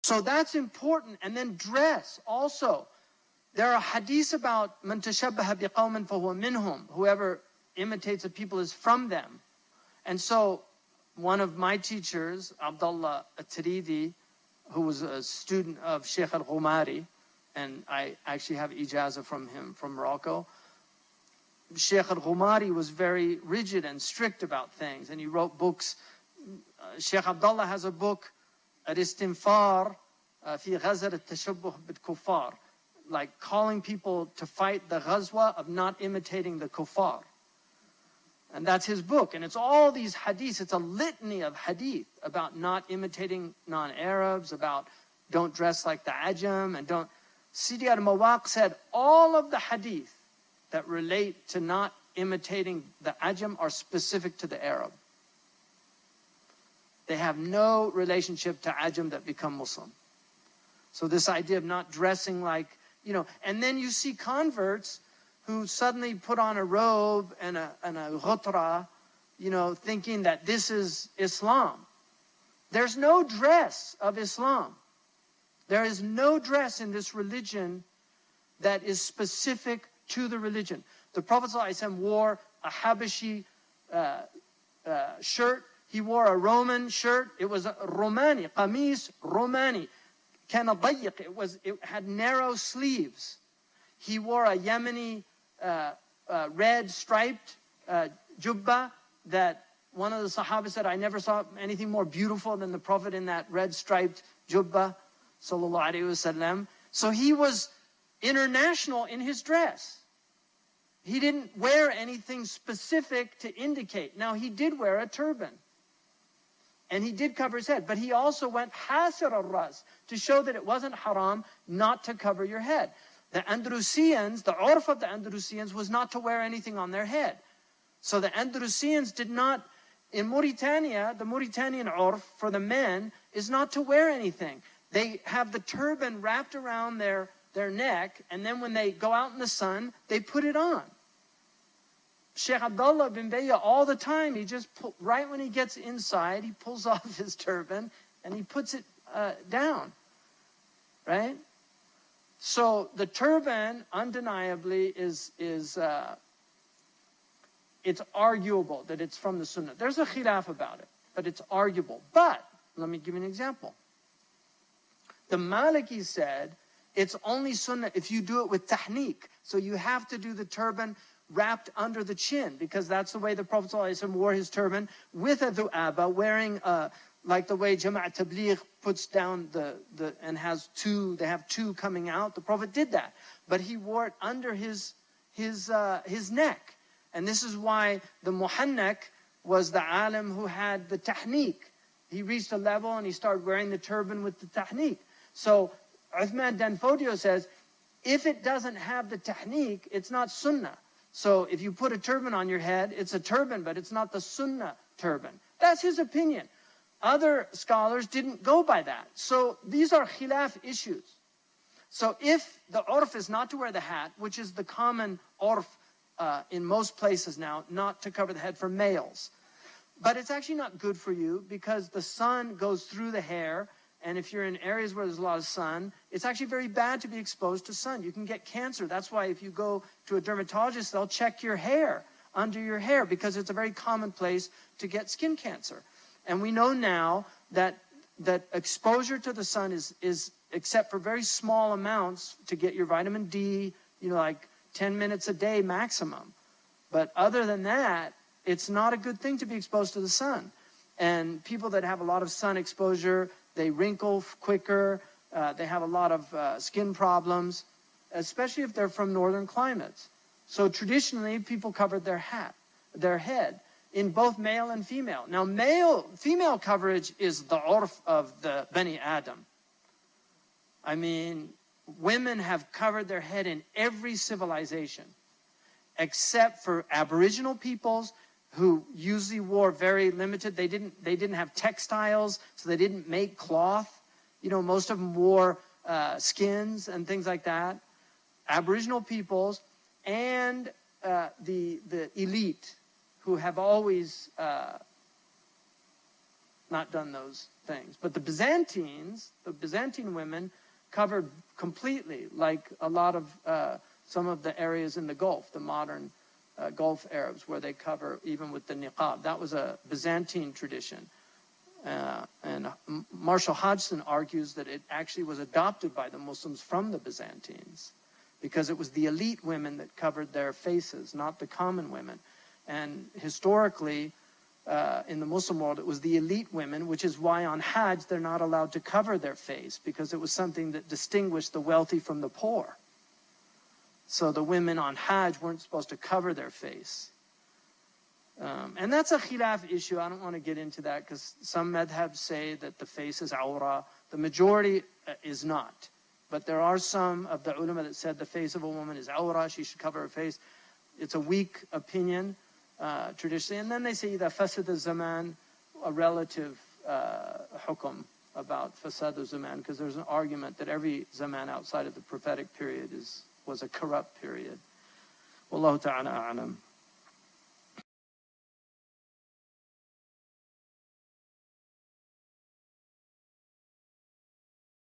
So that's important. And then dress also. There are hadiths about man tashabbaha biqawmin fahuwa minhum. Whoever imitates a people is from them. And so one of my teachers, Abdullah At-Tiridi, who was a student of Shaykh al-Ghumari, and I actually have ijazah from him from Morocco. Shaykh al-Ghumari was very rigid and strict about things, and he wrote books. Shaykh Abdullah has a book, Al-Istinfar fi Ghazar al-Tashabbuh bil-Kuffar, like calling people to fight the ghazwa of not imitating the kuffar. And that's his book. And it's all these hadiths. It's a litany of hadith about not imitating non-Arabs, about don't dress like the Ajam, and don't. Sidi al-Mawaq said all of the hadith that relate to not imitating the Ajam are specific to the Arab. They have no relationship to Ajam that become Muslim. So this idea of not dressing like, and then you see converts who suddenly put on a robe and a ghutra, thinking that this is Islam. There's no dress of Islam. There is no dress in this religion that is specific to the religion. The Prophet ﷺ wore a Habashi shirt. He wore a Roman shirt. It was a Romani, qamis Romani. Kana dayiq. It had narrow sleeves. He wore a Yemeni red striped jubba that one of the Sahaba said, I never saw anything more beautiful than the Prophet in that red striped jubba, sallallahu alaihi wasallam. So he was international in his dress. He didn't wear anything specific to indicate. Now he did wear a turban. And he did cover his head. But he also went hasir al-ras to show that it wasn't haram not to cover your head. The Andalusians, the urf of the Andalusians was not to wear anything on their head. So the Andalusians did not, in Mauritania, the Mauritanian urf for the men is not to wear anything. They have the turban wrapped around their neck, and then when they go out in the sun, they put it on. Shaykh Abdullah bin Bayya, all the time, he just, right when he gets inside, he pulls off his turban and he puts it down, right? So the turban, undeniably, is it's arguable that it's from the Sunnah. There's a khilaf about it, but it's arguable. But, let me give you an example. The Maliki said, it's only Sunnah if you do it with tahniq. So you have to do the turban wrapped under the chin, because that's the way the Prophet ﷺ wore his turban, with a du'aba, wearing like the way Jama'at Tabligh puts down and has two, they have two coming out. The Prophet did that, but he wore it under his neck. And this is why the Muhannak was the alim who had the tahniq. He reached a level and he started wearing the turban with the tahniq. So Uthman Danfodio says, if it doesn't have the tahniq, it's not sunnah. So if you put a turban on your head, it's a turban, but it's not the sunnah turban. That's his opinion. Other scholars didn't go by that. So these are khilaf issues. So if the urf is not to wear the hat, which is the common urf in most places now, not to cover the head for males. But it's actually not good for you because the sun goes through the hair, and if you're in areas where there's a lot of sun, it's actually very bad to be exposed to sun. You can get cancer. That's why if you go to a dermatologist, they'll check your hair, under your hair, because it's a very common place to get skin cancer. And we know now that exposure to the sun is except for very small amounts to get your vitamin D, like 10 minutes a day maximum. But other than that, it's not a good thing to be exposed to the sun. And people that have a lot of sun exposure, they wrinkle quicker, they have a lot of skin problems, especially if they're from northern climates. So traditionally, people covered their head, in both male and female. Now, female coverage is the urf of the Bani Adam. I mean, women have covered their head in every civilization, except for Aboriginal peoples who usually wore very limited. They didn't have textiles, so they didn't make cloth. Most of them wore skins and things like that. Aboriginal peoples and the elite, who have always not done those things. But the Byzantine women covered completely, like a lot of some of the areas in the Gulf, the modern Gulf Arabs, where they cover even with the niqab. That was a Byzantine tradition. And Marshall Hodgson argues that it actually was adopted by the Muslims from the Byzantines, because it was the elite women that covered their faces, not the common women. And historically, in the Muslim world, it was the elite women, which is why on Hajj they're not allowed to cover their face, because it was something that distinguished the wealthy from the poor. So the women on Hajj weren't supposed to cover their face. And that's a khilaf issue. I don't want to get into that, because some madhabs say that the face is awra. The majority is not. But there are some of the ulama that said the face of a woman is awra, she should cover her face. It's a weak opinion, traditionally. And then they say that fasad al-zaman, a relative hukum about fasad al-zaman, because there's an argument that every zaman outside of the prophetic period was a corrupt period. Wallahu ta'ala a'lam.